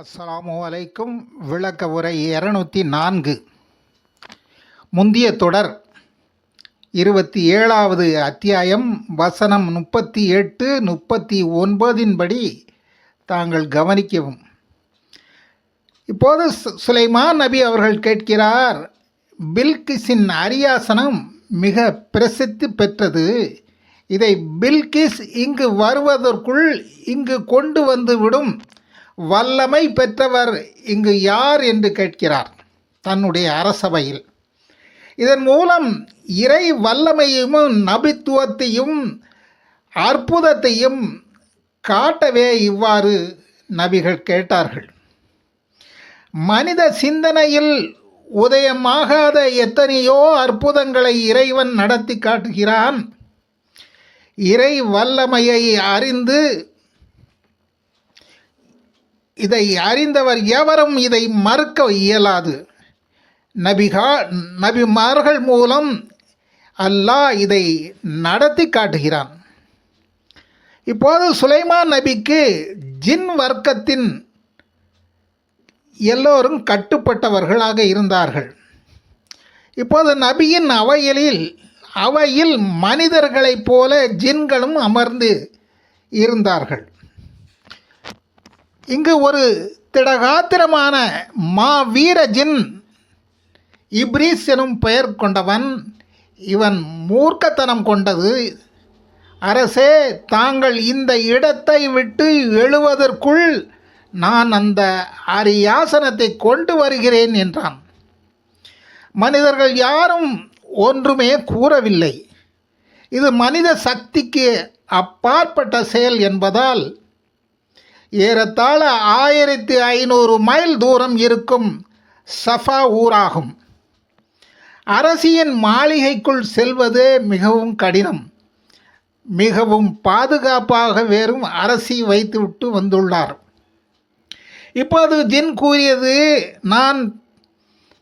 அஸ்ஸலாமு அலைக்கும். விளக்க உரை 204. முந்திய தொடர் 27வது அத்தியாயம் வசனம் 38, 39 படி தாங்கள் கவனிக்கவும். இப்போது சுலைமான் நபி அவர்கள் கேட்கிறார், பில்கிஸின் அரியாசனம் மிக பிரசித்தி பெற்றது. இதை பில்கிஸ் இங்கு வருவதற்குள் இங்கு கொண்டு வந்து விடும் வல்லமை பெற்றவர் இங்கு யார் என்று கேட்கிறார் தன்னுடைய அரசவையில். இதன் மூலம் இறை வல்லமையும் நபித்துவத்தையும் அற்புதத்தையும் காட்டவே இவ்வாறு நபிகள் கேட்டார்கள். மனித சிந்தனையில் உதயமாகாத எத்தனையோ அற்புதங்களை இறைவன் நடத்தி காட்டுகிறான். இறை வல்லமையை அறிந்து இதை அறிந்தவர் எவரும் இதை மறுக்க இயலாது. நபிமார்கள் மூலம் அல்லாஹ் இதை நடத்தி காட்டுகிறான். இப்போது சுலைமான் நபிக்கு ஜின் வர்க்கத்தின் எல்லோரும் கட்டுப்பட்டவர்களாக இருந்தார்கள். இப்போது நபியின் அவையில் மனிதர்களைப் போல ஜின்களும் அமர்ந்து இருந்தார்கள். இங்கு ஒரு திடகாத்திரமான வீர ஜின் இப்ரீஸ் எனும் பெயர் கொண்டவன். இவன் மூர்க்கத்தனம் கொண்டது. அரசே, தாங்கள் இந்த இடத்தை விட்டு எழுவதற்குள் நான் அந்த அரியாசனத்தை கொண்டு வருகிறேன் என்றான். மனிதர்கள் யாரும் ஒன்றுமே கூறவில்லை. இது மனித சக்திக்கு அப்பாற்பட்ட செயல் என்பதால் ஏறத்தாழ 1500 மைல் தூரம் இருக்கும் சஃபா ஊராகும். அரசியின் மாளிகைக்குள் செல்வது மிகவும் கடினம். மிகவும் பாதுகாப்பாக வேறும் அரசி வைத்துவிட்டு வந்துள்ளார். இப்போது ஜின் கூறியது, நான்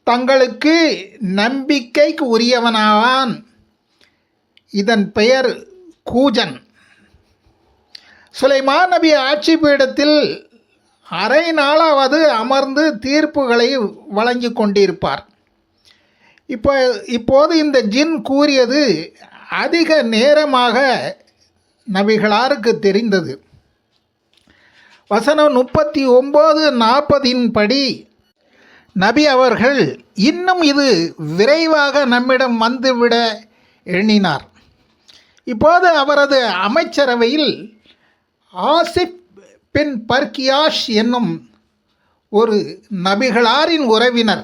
தங்களுக்கு நம்பிக்கைக்கு உரியவனாவான். இதன் பெயர் கூஜன். சுலைமான் நபி ஆட்சி பீடத்தில் அரை நாளாவது அமர்ந்து தீர்ப்புகளை வழங்கி கொண்டிருப்பார். இப்போது இந்த ஜின் கூறியது அதிக நேரமாக நபிகளாருக்கு தெரிந்தது. வசனம் 39, 40 படி நபி அவர்கள் இன்னும் இது விரைவாக நம்மிடம் வந்துவிட எண்ணினார். இப்போது அவரது அமைச்சரவையில் ஆசிப் பின் பர்கியாஷ் என்னும் ஒரு நபிகளாரின் உறவினர்.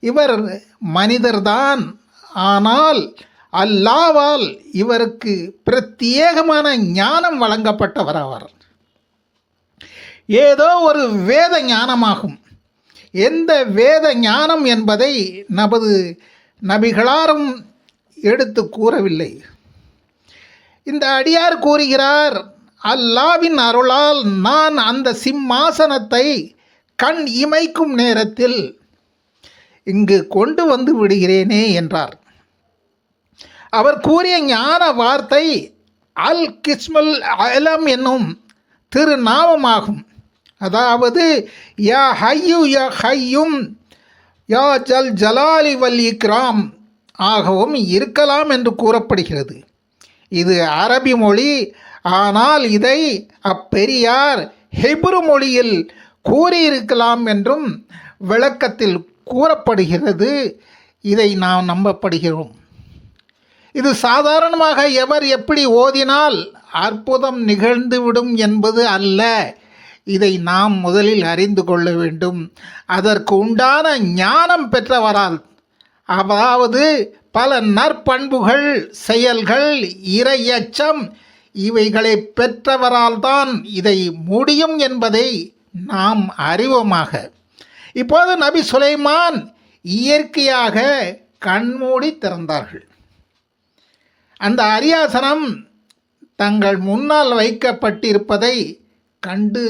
இவர் மனிதர்தான், ஆனால் அல்லாஹ்வால் இவருக்கு பிரத்யேகமான ஞானம் வழங்கப்பட்டவர். அவர் ஏதோ ஒரு வேத ஞானமாகும். எந்த வேத ஞானம் என்பதை நமது நபிகளாரும் எடுத்து கூறவில்லை. இந்த அடியார் கூறுகிறார், அல்லாவின் அருளால் நான் அந்த சிம்மாசனத்தை கண் இமைக்கும் நேரத்தில் இங்கு கொண்டு வந்து விடுகிறேனே என்றார். அவர் கூறிய ஞான வார்த்தை அல் கிஸ்முல் அலம் என்னும் திருநாமமாகும். அதாவது யா ஹையு யா ஹையும் யா ஜல் ஜலாலி வல் இக்ராம் ஆகவும் இருக்கலாம் என்று கூறப்படுகிறது. இது அரபி மொழி. ஆனால் இதை அப்பெரியார் ஹெப்ரு மொழியில் கூறியிருக்கலாம் என்றும் விளக்கத்தில் கூறப்படுகிறது. இதை நாம் நம்பப்படுகிறோம். இது சாதாரணமாக எவர் எப்படி ஓதினால் அற்புதம் நிகழ்ந்துவிடும் என்பது அல்ல. இதை நாம் முதலில் அறிந்து கொள்ள வேண்டும். அதற்கு உண்டான ஞானம் பெற்றவரால், அதாவது பல நற்பண்புகள், செயல்கள், இறையச்சம் இவைகளை பெற்றவரால் தான் இதை முடியும் என்பதை நாம் அறிவோமாக. இப்போது நபி சுலைமான் இயற்கையாக கண்மூடி திறந்தார்கள். அந்த அரியாசனம் தங்கள் முன்னால் வைக்கப்பட்டிருப்பதை கண்டு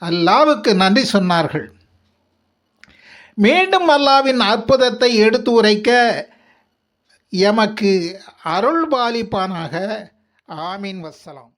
அல்லாஹ்வுக்கு நன்றி சொன்னார்கள். மீண்டும் அல்லாஹ்வின் அற்புதத்தை எடுத்து உரைக்க எமக்கு அருள் பாலிப்பானாக. ஆமீன். வஸ்ஸலாம்.